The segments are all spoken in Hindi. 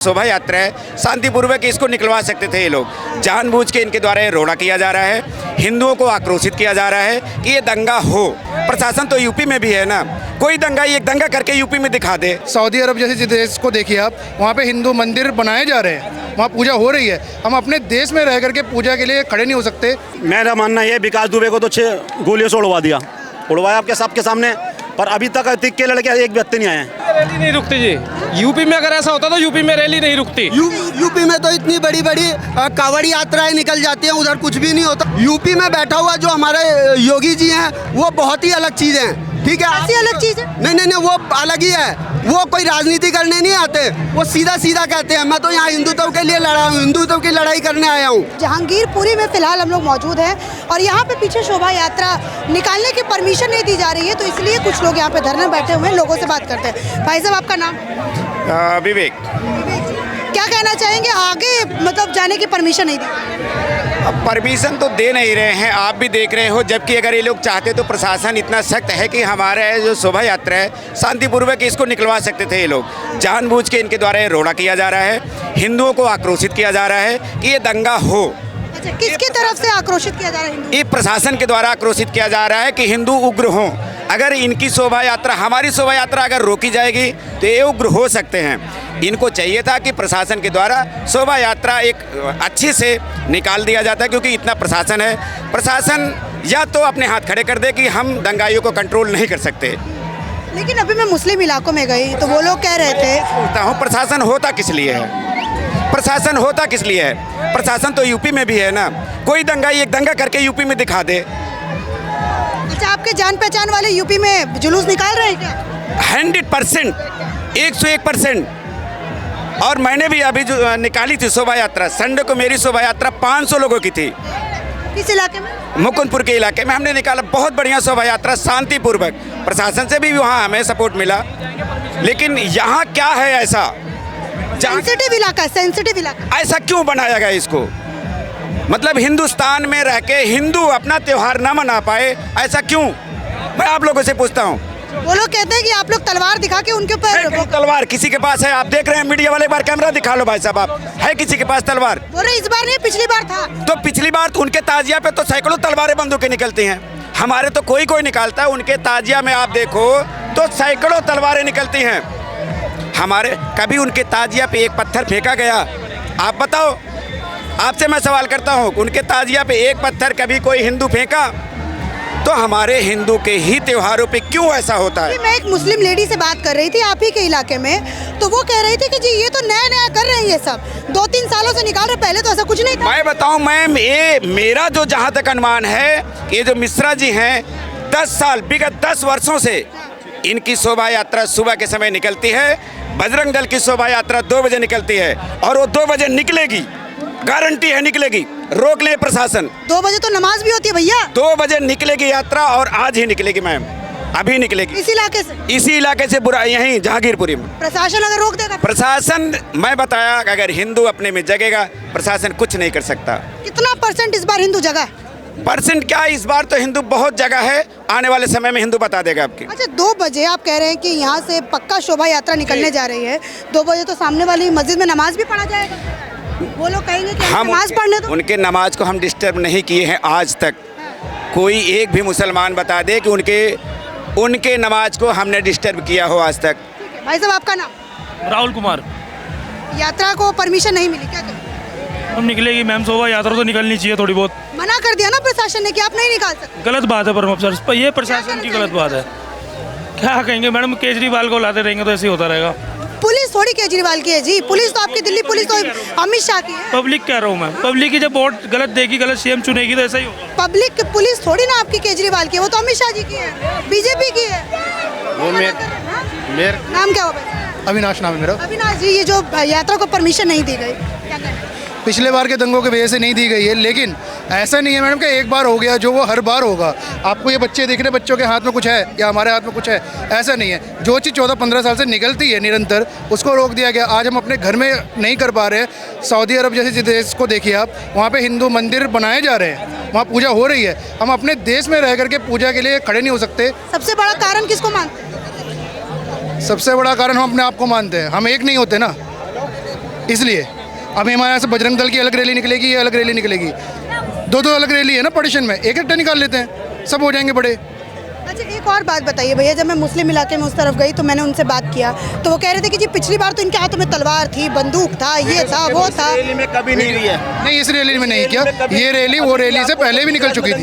शोभा यात्रा है, शांतिपूर्वक इसको निकलवा सकते थे ये लोग। जानबूझ के इनके द्वारा ये रोड़ा किया जा रहा है, हिंदुओं को आक्रोशित किया जा रहा है कि ये दंगा हो। प्रशासन तो यूपी में भी है ना, कोई दंगा एक दंगा करके यूपी में दिखा दे। सऊदी अरब जैसे देश को देखिए आप, वहाँ पे हिंदू मंदिर बनाए जा रहे हैं, वहाँ पूजा हो रही है। हम अपने देश में रह करके पूजा के लिए खड़े नहीं हो सकते। मेरा मानना ये विकास दुबे को तो 6 गोलियों से उड़वा दिया, उड़वाया आपके सबके सामने, पर अभी तक तिक के लड़के एक व्यक्ति नहीं आए हैं। रैली नहीं रुकती जी, यूपी में अगर ऐसा होता तो यूपी में रैली नहीं रुकती। यूपी में तो इतनी बड़ी बड़ी कांवड़ी यात्राएं निकल जाती हैं, उधर कुछ भी नहीं होता। यूपी में बैठा हुआ जो हमारे योगी जी हैं वो बहुत ही अलग चीज़ हैं, ठीक है। ऐसी अलग चीज़ है? नहीं, वो अलग ही है। वो कोई राजनीति करने नहीं आते, वो सीधा सीधा कहते हैं मैं तो यहाँ हिंदुत्व के लिए लड़ा हूँ, हिंदुत्व की लड़ाई करने आया हूँ। जहांगीरपुरी में फिलहाल हम लोग मौजूद हैं और यहाँ पे पीछे शोभा यात्रा निकालने की परमिशन नहीं दी जा रही है, तो इसलिए कुछ लोग यहाँ पे धरने बैठे हुए हैं, लोगों से बात करते हैं। भाई साहब, आपका नाम? विवेक। क्या कहना चाहेंगे? आगे मतलब जाने की परमिशन नहीं दी? अब परमिशन तो दे नहीं रहे हैं, आप भी देख रहे हो। जबकि अगर ये लोग चाहते तो प्रशासन इतना सख्त है कि हमारा जो शोभा यात्रा है, शांतिपूर्वक इसको निकलवा सकते थे ये लोग। जानबूझ के इनके द्वारा ये रोड़ा किया जा रहा है, हिंदुओं को आक्रोशित किया जा रहा है कि ये दंगा हो। अच्छा, किसकी तरफ से आक्रोशित किया जा रहा है? ये प्रशासन के द्वारा आक्रोशित किया जा रहा है कि हिंदू उग्र हों। अगर इनकी शोभा यात्रा, हमारी शोभा यात्रा अगर रोकी जाएगी तो ये उग्र हो सकते हैं। इनको चाहिए था कि प्रशासन के द्वारा शोभा यात्रा एक अच्छे से निकाल दिया जाता है, क्योंकि इतना प्रशासन है। प्रशासन या तो अपने हाथ खड़े कर दे कि हम दंगाइयों को कंट्रोल नहीं कर सकते। लेकिन अभी मैं मुस्लिम इलाकों में गई तो वो लोग कह रहे थे, पूछता हूँ प्रशासन होता किस लिए है? प्रशासन होता किस लिए है? प्रशासन तो यूपी में भी है ना, कोई दंगा एक दंगा करके यूपी में दिखा दे। अच्छा, आपके जान पहचान वाले यूपी में जुलूस निकाल रहे हैं क्या? 100%, 101%। और मैंने भी अभी जो निकाली थी शोभा यात्रा, संडे को मेरी शोभा यात्रा 500 लोगों की थी। किस इलाके में? मुकुंदपुर के इलाके में हमने निकाला, बहुत बढ़िया शोभा यात्रा, शांतिपूर्वक। प्रशासन से भी वहाँ हमें सपोर्ट मिला। लेकिन यहाँ क्या है ऐसा? सेंसिटिव इलाका, सेंसिटिव इलाका। ऐसा क्यों बनाया गया इसको? मतलब हिंदुस्तान में रह के हिंदू अपना त्योहार ना मना पाए, ऐसा क्यों? मैं आप लोगों से पूछता हूँ। वो लोग कहते हैं कि आप लोग तलवार दिखा के उनके ऊपर। तलवार किसी के पास है? आप देख रहे हैं मीडिया वाले, एक बार कैमरा दिखा लो भाई साहब, आप है किसी के पास तलवार? बोल रहे इस बार नहीं, पिछली बार था। तो पिछली बार तो उनके ताजिया पे तो सैकड़ों तलवारें बंदूकें निकलती हैं, हमारे तो कोई निकालता है। उनके ताजिया में आप देखो तो सैकड़ों तलवारें निकलती हैं, हमारे कभी उनके ताजिया पे एक पत्थर फेंका गया? आप बताओ, आपसे मैं सवाल करता हूँ, उनके ताजिया पे एक पत्थर कभी कोई हिंदू फेंका? तो हमारे हिंदू के ही त्योहारों पे क्यों ऐसा होता है? मैं एक मुस्लिम लेडी से बात कर रही थी आप ही के इलाके में, तो वो कह रही थी कि जी ये तो नया नया कर रहे हैं, ये सब 2-3 सालों से निकाल रहे, पहले तो ऐसा कुछ नहीं था। मैं बताऊं मैम, ये मेरा जो जहाँ तक अनुमान है, ये जो मिश्रा जी हैं, 10 साल, विगत 10 वर्षों से इनकी शोभा यात्रा सुबह के समय निकलती है। बजरंग दल की शोभा यात्रा 2 बजे निकलती है और वो 2 बजे निकलेगी, गारंटी है निकलेगी, रोक ले प्रशासन। 2 बजे तो नमाज भी होती है भैया। 2 बजे निकलेगी यात्रा और आज ही निकलेगी मैम, अभी निकलेगी। इसी इलाके से बुरा, यहीं जहांगीरपुरी में। प्रशासन अगर रोक देगा? प्रशासन, मैं बताया, अगर हिंदू अपने में जगेगा प्रशासन कुछ नहीं कर सकता। कितना % इस बार हिंदू जगह? % क्या, इस बार तो हिंदू बहुत जगह है, आने वाले समय में हिंदू बता देगा आपकी। अच्छा, 2 बजे आप कह रहे हैं कि यहाँ से पक्का शोभा यात्रा निकलने जा रही है, 2 बजे तो सामने वाली मस्जिद में नमाज भी पढ़ा जाएगा। वो लोग कहेंगे कि हम नमाज पढ़ने दो। उनके नमाज को हम डिस्टर्ब नहीं किए हैं आज तक। कोई एक भी मुसलमान बता दे कि उनके नमाज को हमने डिस्टर्ब किया हो आज तक। भाई साहब, आपका नाम? राहुल कुमार। यात्रा को परमिशन नहीं मिली, क्या करें? हम निकलेगी मैम, शोभा यात्रा तो निकलनी चाहिए थोड़ी बहुत। मना कर दिया ना प्रशासन ने कि आप नहीं निकाल सकते। गलत बात है पर ये प्रशासन की गलत बात है। क्या कहेंगे मैडम, केजरीवाल को लाते रहेंगे तो ऐसे ही होता रहेगा। पुलिस थोड़ी केजरीवाल की है जी, पुलिस तो आपकी दिल्ली पुलिस तो अमित शाह की है। पब्लिक कह रहा हूँ मैं, पब्लिक की जब वोट गलत देगी, गलत CM चुनेगी तो ऐसा ही होगा। पब्लिक पुलिस थोड़ी ना आपकी केजरीवाल की है, वो तो अमित शाह जी की है, बीजेपी की है। वो मेरा नाम क्या होगा? अविनाश नाम है मेरा। अविनाश जी, ये जो यात्रा को परमिशन नहीं दी गई, क्या करें? पिछले बार के दंगों की वजह से नहीं दी गई है, लेकिन ऐसा नहीं है मैडम कि एक बार हो गया जो वो हर बार होगा। आपको ये बच्चे दिख रहे, बच्चों के हाथ में कुछ है या हमारे हाथ में कुछ है, ऐसा नहीं है। जो चीज़ 14-15 साल से निकलती है निरंतर, उसको रोक दिया गया। आज हम अपने घर में नहीं कर पा रहे। सऊदी अरब जैसे देश को देखिए आप, वहाँ पे हिंदू मंदिर बनाए जा रहे हैं, वहाँ पूजा हो रही है। हम अपने देश में रह करके पूजा के लिए खड़े नहीं हो सकते। सबसे बड़ा कारण किसको मानते हैं? सबसे बड़ा कारण हम अपने आप को मानते हैं, हम एक नहीं होते ना। इसलिए अभी हमारे यहाँ से बजरंग दल की अलग रैली निकलेगी, ये अलग रैली निकलेगी, दो अलग रैली है ना पार्टीशन में, एक एक निकाल लेते हैं, सब हो जाएंगे बड़े। अच्छा एक और बात बताइए भैया, जब मैं मुस्लिम इलाके में उस तरफ गई तो मैंने उनसे बात किया तो वो कह रहे थे कि जी पिछली बार तो इनके हाथों में तलवार थी, बंदूक था, ये था, वो था। रैली में कभी नहीं हुई है। नहीं, इस रैली में नहीं किया, ये रैली वो रैली से पहले भी निकल चुकी थी।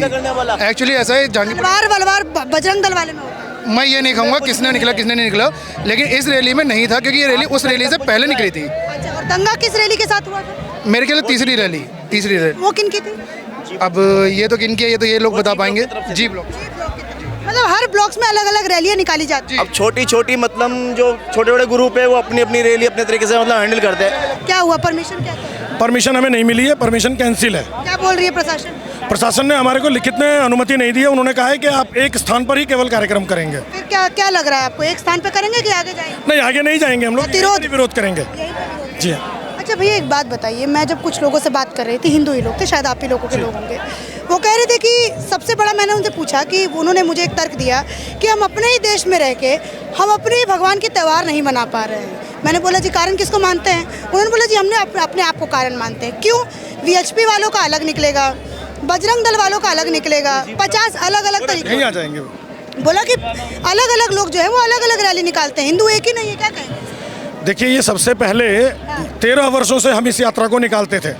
एक्चुअली ऐसा है, जहांगीर तलवार वलवार बजरंग दल वाले में होता है। मैं ये नहीं कहूँगा किसने निकला किसने नहीं निकला, लेकिन इस रैली में नहीं था क्योंकि ये रैली उस रैली से पहले निकली थी। अच्छा, और दंगा किस रैली के साथ हुआ था? मेरे ख्याल तीसरी रैली। वो किन की थी? अब ये तो किनकी है ये तो ये लोग बता पाएंगे। जी ब्लॉक, मतलब हर ब्लॉक्स में अलग अलग रैलियाँ निकाली जाती हैं। अब छोटी छोटी मतलब जो छोटे बड़े ग्रुप है वो अपनी अपनी रैली अपने तरीके से मतलब हैंडल करते हैं। क्या हुआ, परमिशन क्या था? परमिशन हमें नहीं मिली है, परमिशन कैंसिल है। क्या बोल रही है प्रशासन? प्रशासन ने हमारे को लिखित में अनुमति नहीं दी है। उन्होंने कहा है कि आप एक स्थान पर ही केवल कार्यक्रम करेंगे। फिर क्या क्या लग रहा है आपको, एक स्थान पे करेंगे कि आगे जाएंगे? नहीं, आगे नहीं जाएंगे, हम लोग प्रतिरोध? विरोध करेंगे। यही पे जी हाँ। अच्छा भैया एक बात बताइए, मैं जब कुछ लोगों से बात कर रही थी, हिंदू ही लोग थे, शायद आप ही लोगों के लोग होंगे, वो कह रहे थे कि सबसे बड़ा, मैंने उनसे पूछा कि उन्होंने मुझे एक तर्क दिया कि हम अपने ही देश में रह के हम अपने ही भगवान के त्यौहार नहीं मना पा रहे हैं। मैंने बोला जी कारण किसको मानते हैं? उन्होंने बोला जी हमने अपने आप को कारण मानते हैं। क्यों? VHP वालों का अलग निकलेगा, बजरंग दल वालों का अलग निकलेगा, 50 अलग अलग तरीके यहीं आ जाएंगे। बोला कि अलग अलग लोग जो है वो अलग अलग रैली निकालते हैं, हिंदू एक ही नहीं है। क्या कहेंगे? देखिए, ये सबसे पहले 13 वर्षों से हम इस यात्रा को निकालते थे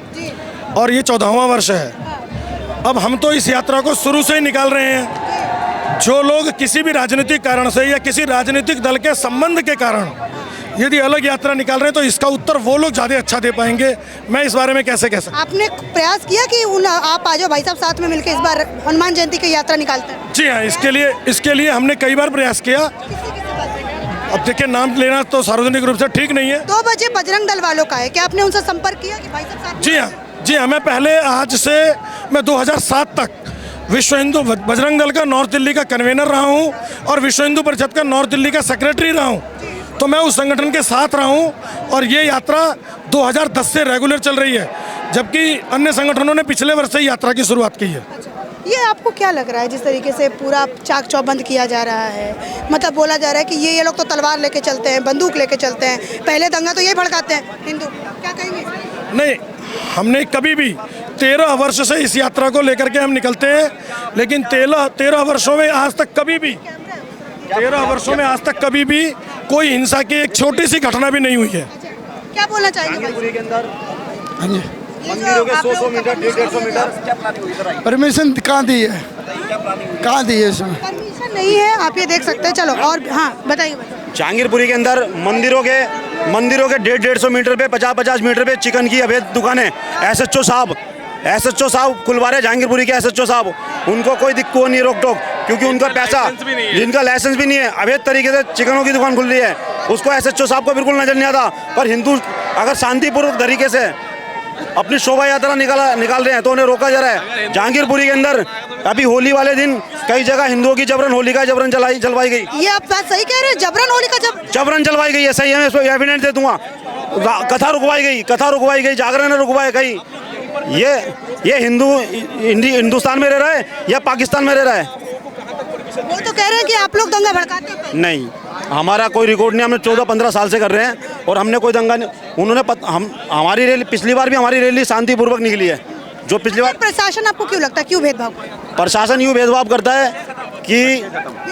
और ये 14वां वर्ष है। अब हम तो इस यात्रा को शुरू से ही निकाल रहे हैं। जो लोग किसी भी राजनीतिक कारण से या किसी राजनीतिक दल के संबंध के कारण यदि अलग यात्रा निकाल रहे हैं तो इसका उत्तर वो लोग ज़्यादा अच्छा दे पाएंगे। मैं इस बारे में कैसे कह सकता? आपने प्रयास किया कि आप आ जाओ भाई साहब, साथ में मिलकर इस बार हनुमान जयंती की यात्रा निकालते हैं? जी हाँ, इसके लिए हमने कई बार प्रयास किया। अब देखिए, नाम लेना तो सार्वजनिक रूप से ठीक नहीं है। 2 बजे बजरंग दल वालों का है, क्या आपने उनसे संपर्क किया कि भाई साहब साथ में? जी हाँ, मैं पहले आज से मैं 2007 तक विश्व हिंदू बजरंग दल का नॉर्थ दिल्ली का कन्वेनर रहा हूँ और विश्व हिंदू परिषद का नॉर्थ दिल्ली का सेक्रेटरी रहा हूँ। तो मैं उस संगठन के साथ रहा हूँ और ये यात्रा 2010 से रेगुलर चल रही है, जबकि अन्य संगठनों ने पिछले वर्ष से यात्रा की शुरुआत की है। ये आपको क्या लग रहा है जिस तरीके से पूरा चाक चौबंद किया जा रहा है? मतलब बोला जा रहा है कि ये लोग तो तलवार लेके चलते हैं, बंदूक लेके चलते हैं, पहले दंगा तो ये भड़काते हैं हिंदू, क्या कहेंगे? नहीं, हमने कभी भी 13 वर्ष से इस यात्रा को लेकर के हम निकलते हैं, लेकिन 13 वर्षों में आज तक कभी भी 13 वर्षों में आज तक कभी भी कोई हिंसा की एक छोटी सी घटना भी नहीं हुई है। क्या बोलना चाहेंगे? हाँ जी, मंदिरों के 100 मीटर 150 मीटर परमिशन कहाँ दी है, कहाँ दी है इसमें? परमिशन नहीं है, आप ये देख सकते हैं। चलो और हाँ बताइए। जहांगीरपुरी के अंदर मंदिरों के 150-150 मीटर पे 50-50 मीटर पे चिकन की अवैध दुकानें। SHO साहब खुलवा रहे, जहांगीरपुरी के SHO साहब, उनको कोई दिक्कत नहीं, रोक टोक, क्योंकि उनका पैसा, जिनका लाइसेंस भी नहीं है, अवैध तरीके से चिकनों की दुकान खुल रही है, उसको SHO साहब को बिल्कुल नजर नहीं आता। पर हिंदू अगर शांतिपूर्वक तरीके से अपनी शोभा यात्रा निकाल रहे हैं तो उन्हें रोका जा रहा है। जहांगीरपुरी के अंदर अभी होली वाले दिन कई जगह हिंदुओं की जबरन होली का जबरन जलवाई गई। ये आप बात सही कह रहे हैं, जबरन होली का जबरन जलवाई गई है, सही है, मैं इसको एविडेंस दे दूंगा। कथा रुकवाई गई, जागरण रुकवाई गई। ये हिंदुस्तान में रह रहा है या पाकिस्तान में रह रहा है? वो तो कह रहे हैं कि आप लोग दंगा भड़काते हैं। नहीं, हमारा कोई रिकॉर्ड नहीं, हमने 14-15 साल से कर रहे हैं और हमने कोई दंगा नहीं। उन्होंने हमारी रैली, पिछली बार भी हमारी रैली शांतिपूर्वक निकली है। जो पिछली बार प्रशासन आपको क्यों लगता है क्यों भेदभाव? प्रशासन यूँ भेदभाव करता है कि ये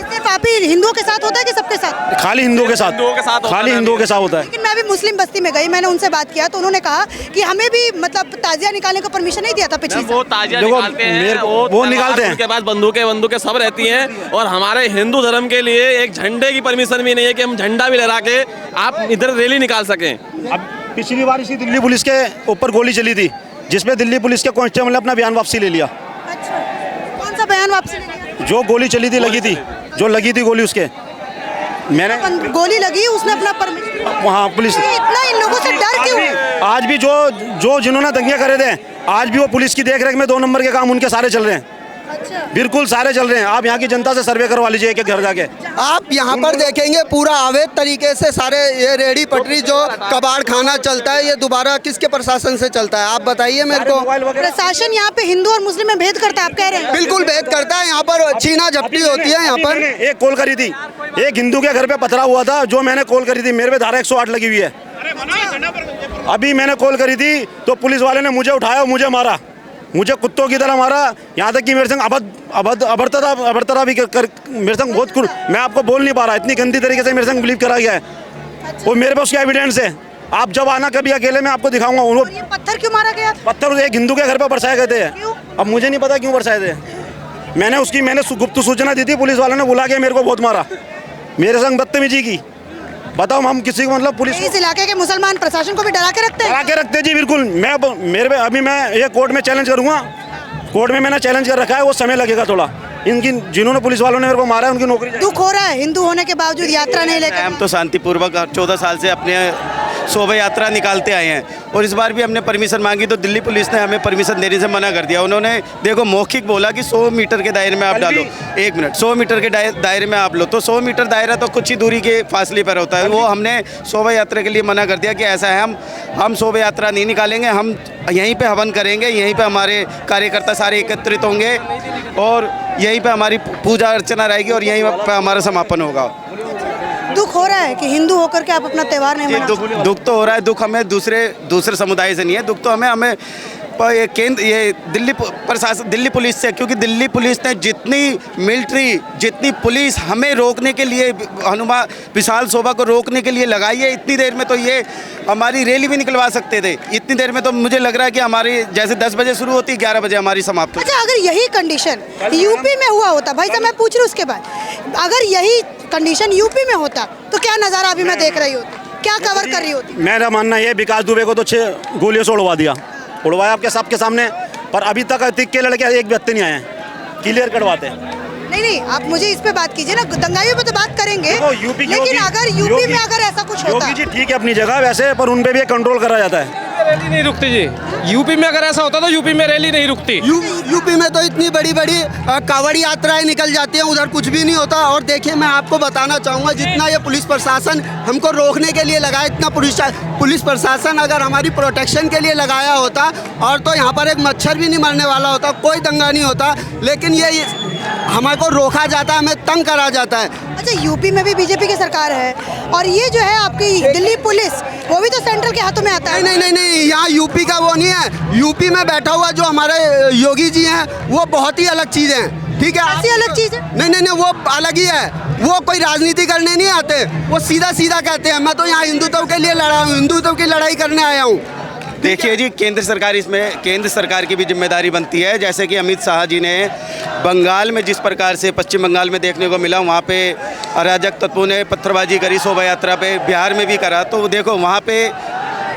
सिर्फ आप ही हिंदुओं के साथ होता है कि सबके साथ? खाली हिंदुओं के साथ होता है। लेकिन मैं भी मुस्लिम बस्ती में गई, मैंने उनसे बात किया तो उन्होंने कहा कि हमें भी मतलब ताजिया निकालने का परमिशन नहीं दिया था पिछली वो ताजिया निकालते हैं, वो निकालते हैं, उनके पास बंदूकें सब रहती हैं। और हमारे हिंदू धर्म के लिए एक झंडे की परमिशन भी नहीं है कि हम झंडा भी लहरा के आप इधर रैली निकाल सकें। अब पिछली बार इसी दिल्ली पुलिस के ऊपर गोली चली थी, जिसमें दिल्ली पुलिस के कांस्टेबल ने अपना बयान वापसी ले लिया। अच्छा, कौन सा बयान वापसी ले लिया? जो गोली चली थी जो लगी थी गोली, उसके मैंने गोली लगी, उसने अपना परमिशन। वहाँ पुलिस इतना इन लोगों से डर क्यों है? आज भी जो जिन्होंने दंगे करे थे, आज भी वो पुलिस की देखरेख में 2 नंबर के काम उनके सारे चल रहे हैं। अच्छा, बिल्कुल सारे चल रहे हैं। आप यहाँ की जनता से सर्वे करवा लीजिए एक घर जाके। आप यहाँ पर देखेंगे पूरा अवैध तरीके से सारे ये रेहड़ी पटरी जो कबाड़ खाना चलता है, ये दोबारा किसके प्रशासन से चलता है? आप बताइए मेरे को। प्रशासन यहाँ पे हिंदू और मुस्लिम में भेद करता है, आप कह रहे हैं? बिल्कुल भेद करता है। यहाँ पर छीना झपटी होती है। यहाँ पर एक कॉल करी थी, एक हिंदू के घर पे पथरा हुआ था, जो मैंने कॉल करी थी, मेरे पे धारा 108 लगी हुई है। अभी मैंने कॉल करी थी तो पुलिस वाले ने मुझे उठाया और मुझे मारा, मुझे कुत्तों की तरह मारा। यहाँ तक कि मेरे संग अभद्रता भी कर मेरे संग बहुत मैं आपको बोल नहीं पा रहा, इतनी गंदी तरीके से मेरे संग बिलीव करा गया है। और मेरे पास क्या एविडेंस है, आप जब आना कभी अकेले मैं आपको दिखाऊंगा। और ये पत्थर क्यों मारा गया? पत्थर एक हिंदू के घर पर बरसाए गए थे। अब मुझे नहीं पता क्यों बरसाए थे। मैंने गुप्त सूचना दी थी, पुलिस वालों ने बुला के मेरे को बहुत मारा, मेरे संग बदतमीजी की। बताओ हम किसी को मतलब पुलिस इस इलाके के मुसलमान प्रशासन को भी डरा के रखते हैं? डरा के रखते जी, बिल्कुल। अभी मैं ये कोर्ट में चैलेंज करूंगा, कोर्ट में मैंने चैलेंज कर रखा है, वो समय लगेगा थोड़ा। इनकी जिन्होंने पुलिस वालों ने मेरे को मारा है उनकी नौकरी। दुख हो रहा है हिंदू होने के बावजूद यात्रा नहीं लेकर? हम तो शांतिपूर्वक 14 साल से अपने शोभा यात्रा निकालते आए हैं, और इस बार भी हमने परमिशन मांगी तो दिल्ली पुलिस ने हमें परमिशन देने से मना कर दिया। उन्होंने देखो मौखिक बोला कि 100 मीटर के दायरे में आप डालो, 1 मिनट, 100 मीटर के दायरे में आप लो, तो 100 मीटर दायरा तो कुछ ही दूरी के फासले पर होता है। वो हमने शोभा यात्रा के लिए मना कर दिया कि ऐसा है, हम शोभा यात्रा नहीं निकालेंगे, हम यहीं पे हवन करेंगे, यहीं पे हमारे कार्यकर्ता सारे एकत्रित होंगे और यहीं पे हमारी पूजा अर्चना रहेगी और यहीं पे हमारा समापन होगा। दुख हो रहा है कि हिंदू होकर के आप अपना त्यौहार नहीं मना? दुख तो हो रहा है। दुख हमें दूसरे समुदाय से नहीं है, दुख तो हमें ये दिल्ली पुलिस से, क्योंकि दिल्ली पुलिस ने जितनी मिलिट्री, जितनी पुलिस हमें रोकने के लिए, हनुमान विशाल शोभा को रोकने के लिए लगाई है, इतनी देर में तो ये हमारी रैली भी निकलवा सकते थे। इतनी देर में तो मुझे लग रहा है कि हमारी जैसे 10 बजे शुरू होती, 11 बजे हमारी समाप्त होती। अच्छा, अगर यही कंडीशन यूपी में हुआ होता, भाई साहब मैं पूछ रही हूँ उसके बाद, अगर यही कंडीशन यूपी में होता तो क्या नज़ारा अभी मैं देख रही होती, क्या कवर कर रही होती? मेरा मानना ये, विकास दुबे को तो 6 गोलियों से उड़वा दिया, उड़वाया आपके सबके सामने, पर अभी तक अतिक के लड़के एक भी हत्या नहीं आए हैं, क्लियर करवाते। नहीं, आप मुझे इस पे बात कीजिए ना, दंगाइयों पे तो बात करेंगे, लेकिन अगर यूपी में अगर ऐसा कुछ होता। योगी जी ठीक है अपनी जगह वैसे, पर उन पे भी कंट्रोल करा जाता है। रैली नहीं रुकती जी, यूपी में अगर ऐसा होता तो यूपी में रैली नहीं रुकती। यूपी में तो इतनी बड़ी बड़ी कावड़ी यात्राएं निकल जाती हैं, उधर कुछ भी नहीं होता। और देखिए मैं आपको बताना चाहूँगा, जितना ये पुलिस प्रशासन हमको रोकने के लिए लगाया, इतना पुलिस प्रशासन अगर हमारी प्रोटेक्शन के लिए लगाया होता और तो यहाँ पर एक मच्छर भी नहीं मरने वाला होता, कोई दंगा नहीं होता। लेकिन ये हमारे को रोका जाता है, हमें तंग करा जाता है। अच्छा, यूपी में भी बीजेपी की सरकार है और ये जो है आपकी दिल्ली पुलिस, वो भी तो सेंट्रल के हाथों में आता है। नहीं, यहाँ यूपी का वो नहीं है। यूपी में बैठा हुआ जो हमारे योगी जी हैं, वो बहुत ही अलग चीज़ हैं, ठीक है? ऐसी अलग चीज़ है? नहीं, वो अलग ही है। वो कोई राजनीति करने नहीं आते, वो सीधा कहते हैं, मैं तो यहाँ हिंदुत्व के लिए लड़ा हूँ, हिंदुत्व की लड़ाई करने आया हूँ। देखिए जी, केंद्र सरकार की भी जिम्मेदारी बनती है। जैसे कि अमित शाह जी ने बंगाल में जिस प्रकार से पश्चिम बंगाल में देखने को मिला, वहाँ पे अराजक तत्वों ने पत्थरबाजी करी शोभा यात्रा पे, बिहार में भी करा, तो देखो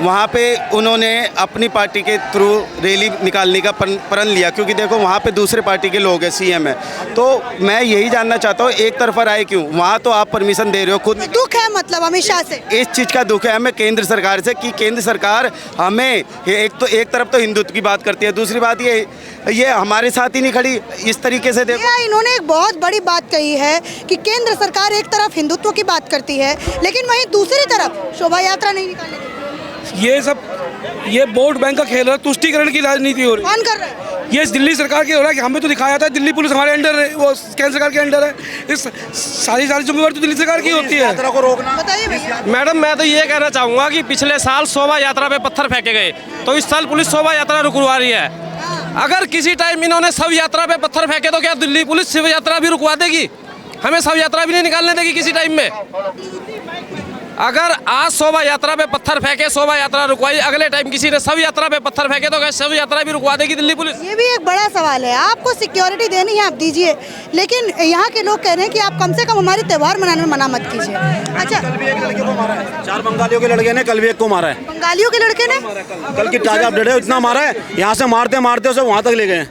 वहाँ पे उन्होंने अपनी पार्टी के थ्रू रैली निकालने का प्रण लिया, क्योंकि देखो वहाँ पे दूसरे पार्टी के लोग हैं, सीएम है। तो मैं यही जानना चाहता हूँ, एक तरफा राय क्यों? वहाँ तो आप परमिशन दे रहे हो, खुद दुख है मतलब अमित शाह से, इस चीज़ का दुख है हमें केंद्र सरकार से, कि केंद्र सरकार हमें एक तरफ तो हिंदुत्व की बात करती है, दूसरी बात ये हमारे साथ ही नहीं खड़ी इस तरीके से। देखो इन्होंने एक बहुत बड़ी बात कही है कि केंद्र सरकार एक तरफ हिंदुत्व की बात करती है, लेकिन वहीं दूसरी तरफ शोभा यात्रा नहीं निकालने देती। ये वोट बैंक का खेल है, तुष्टीकरण की राजनीति हो रही है। कौन कर रहा है? ये दिल्ली सरकार के हो रहा है कि हमें तो दिखाया था दिल्ली पुलिस हमारे अंडर है, वो केंद्र सरकार के अंडर है। इस सारी जिम्मेवारी तो दिल्ली सरकार की होती है। बताइए भैया। मैडम मैं तो ये कहना चाहूँगा कि पिछले साल शोभा यात्रा पे पत्थर फेंके गए, तो इस साल पुलिस शोभा यात्रा रुकवा रही है। अगर किसी टाइम इन्होंने शव यात्रा पे पत्थर फेंके तो क्या दिल्ली पुलिस शव यात्रा भी रुकवा देगी? हमें शव यात्रा भी नहीं निकालने देगी किसी टाइम में। अगर आज शोभा यात्रा पे पत्थर फेंके, शोभा यात्रा रुकवाई, अगले टाइम किसी ने शव यात्रा पे पत्थर फेंके तो क्या शव यात्रा भी रुकवा देगी दिल्ली पुलिस? ये भी एक बड़ा सवाल है। आपको सिक्योरिटी देनी है, आप दीजिए, लेकिन यहाँ के लोग कह रहे हैं कि आप कम से कम हमारे त्यौहार मनाने में मना मत कीजिए। अच्छा, कल भी एक लड़के को मारा है, 4 बंगालियों के लड़के ने कल भी एक को मारा है। बंगालियों के लड़के ने कल की ताजा अपडेट है, इतना मारा है, यहाँ से मारते उसे वहाँ तक ले गए।